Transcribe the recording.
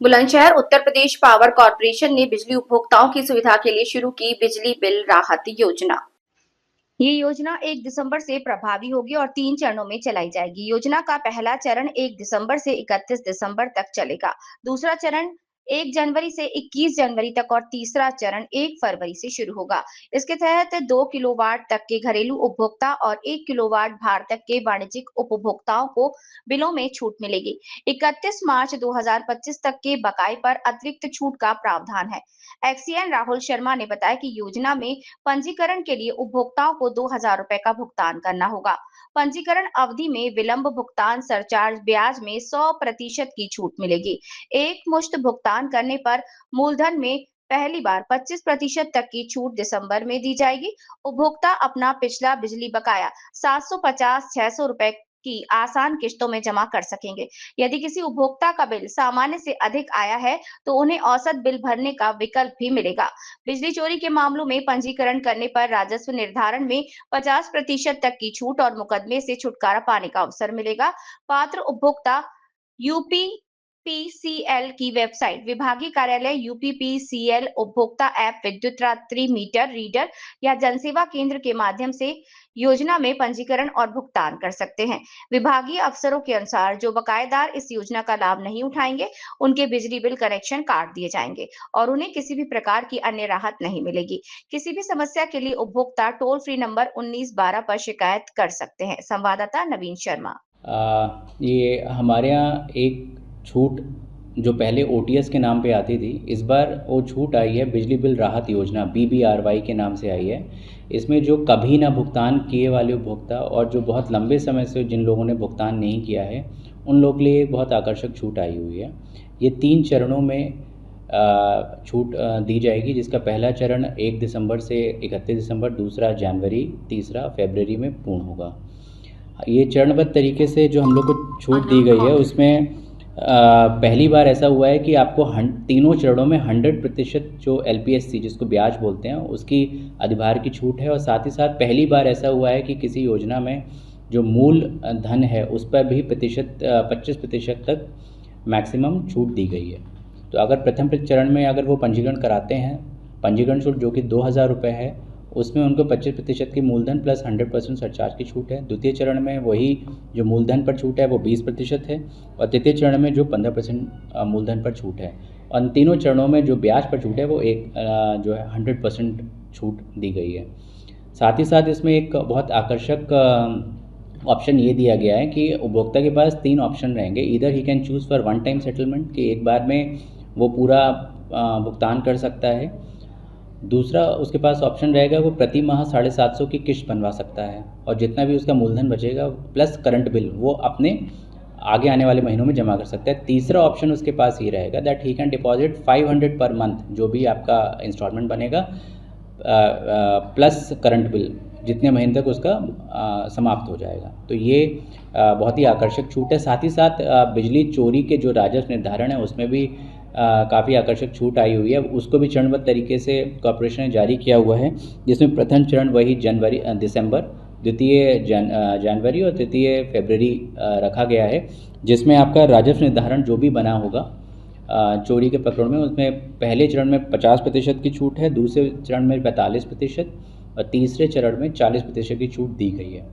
Bulandshahr Uttar Pradesh power corporation ने बिजली उपभोक्ताओं की सुविधा के लिए शुरू की बिजली बिल राहत योजना। ये योजना 1 दिसंबर से प्रभावी होगी और 3 चरणों में चलाई जाएगी। योजना का पहला चरण 1 दिसंबर से 31 दिसंबर तक चलेगा। दूसरा चरण 1 जनवरी से 21 जनवरी तक और तीसरा चरण 1 फरवरी से शुरू होगा। इसके तहत 2 किलोवाट तक के घरेलू उपभोक्ता और 1 किलोवाट भार तक के वाणिज्यिक उपभोक्ताओं को बिलों में छूट मिलेगी। 31 मार्च 2025 तक के बकाये पर अतिरिक्त छूट का प्रावधान है। एक्सीएन राहुल शर्मा ने बताया कि योजना में पंजीकरण के लिए उपभोक्ताओं को 2,000 रुपए का भुगतान करना होगा। पंजीकरण अवधि में विलंब भुगतान सरचार्ज ब्याज में 100% की छूट मिलेगी। एक मुश्त भुगतान करने पर मूलधन में पहली बार 25% तक की छूट दिसंबर में दी जाएगी। उपभोक्ता अपना पिछला बिजली बकाया 750-600 रुपए की आसान किश्तों में जमा कर सकेंगे। यदि किसी उपभोक्ता का बिल सामान्य से अधिक आया है, तो उन्हें औसत बिल भरने का विकल्प भी मिलेगा। बिजली चोरी के मामलों में पंजीकरण करने पर राजस्व निर्धारण में 50% तक की छूट और मुकदमे से छुटकारा पाने का अवसर मिलेगा। पात्र उपभोक्ता यूपीपीसीएल की वेबसाइट, विभागीय कार्यालय यूपीपीसीएल उपभोक्ता ऐप, विद्युत रात्रि मीटर रीडर या जनसेवा केंद्र के माध्यम से योजना में पंजीकरण और भुगतान कर सकते हैं। विभागीय अफसरों के अनुसार जो बकायेदार इस योजना का लाभ नहीं उठाएंगे, उनके बिजली बिल कनेक्शन काट दिए जाएंगे और उन्हें किसी भी प्रकार की अन्य राहत नहीं मिलेगी। किसी भी समस्या के लिए उपभोक्ता टोल फ्री नंबर 1912 पर शिकायत कर सकते हैं। संवाददाता नवीन शर्मा। ये हमारे यहाँ एक छूट जो पहले ओटीएस के नाम पे आती थी, इस बार वो छूट आई है बिजली बिल राहत योजना बीबीआरवाई के नाम से आई है। इसमें जो कभी ना भुगतान किए वाले उपभोक्ता और जो बहुत लंबे समय से जिन लोगों ने भुगतान नहीं किया है, उन लोगों के लिए एक बहुत आकर्षक छूट आई हुई है। ये 3 चरणों में छूट दी जाएगी, जिसका पहला चरण 1 दिसंबर से 31 दिसंबर, दूसरा जनवरी, तीसरा फरवरी में पूर्ण होगा। ये चरणबद्ध तरीके से जो हम लोग को छूट दी गई है, उसमें पहली बार ऐसा हुआ है कि आपको तीनों चरणों में 100% जो एलपीएससी जिसको ब्याज बोलते हैं उसकी अधिभार की छूट है। और साथ ही साथ पहली बार ऐसा हुआ है कि किसी योजना में जो मूल धन है उस पर भी 25% तक मैक्सिमम छूट दी गई है। तो अगर प्रथम चरण में अगर वो पंजीकरण कराते हैं, पंजीकरण शुल्क जो कि 2,000 रुपये है, उसमें उनको 25% की मूलधन प्लस 100% सरचार्ज की छूट है। द्वितीय चरण में वही जो मूलधन पर छूट है वो 20% है और तृतीय चरण में जो 15% मूलधन पर छूट है। और तीनों चरणों में जो ब्याज पर छूट है वो एक जो है 100% छूट दी गई है। साथ ही साथ इसमें एक बहुत आकर्षक ऑप्शन ये दिया गया है कि उपभोक्ता के पास 3 ऑप्शन रहेंगे। Either he can choose for one time settlement, कि एक बार में वो पूरा भुगतान कर सकता है। दूसरा उसके पास ऑप्शन रहेगा वो प्रति माह 750 की किश्त बनवा सकता है और जितना भी उसका मूलधन बचेगा प्लस करंट बिल वो अपने आगे आने वाले महीनों में जमा कर सकता है। तीसरा ऑप्शन उसके पास ये रहेगा that he can deposit 500 per month, जो भी आपका इंस्टॉलमेंट बनेगा प्लस करंट बिल जितने महीने तक उसका समाप्त हो जाएगा। तो ये बहुत ही आकर्षक छूट है। साथ ही साथ बिजली चोरी के जो राजस्व निर्धारण है उसमें भी काफ़ी आकर्षक छूट आई हुई है। उसको भी चरणबद्ध तरीके से कॉर्पोरेशन ने जारी किया हुआ है, जिसमें प्रथम चरण वही दिसंबर, द्वितीय जनवरी और तृतीय फरवरी रखा गया है, जिसमें आपका राजस्व निर्धारण जो भी बना होगा चोरी के प्रकरण में, उसमें पहले चरण में 50% की छूट है, दूसरे चरण में 45% और तीसरे चरण में 40% की छूट दी गई है।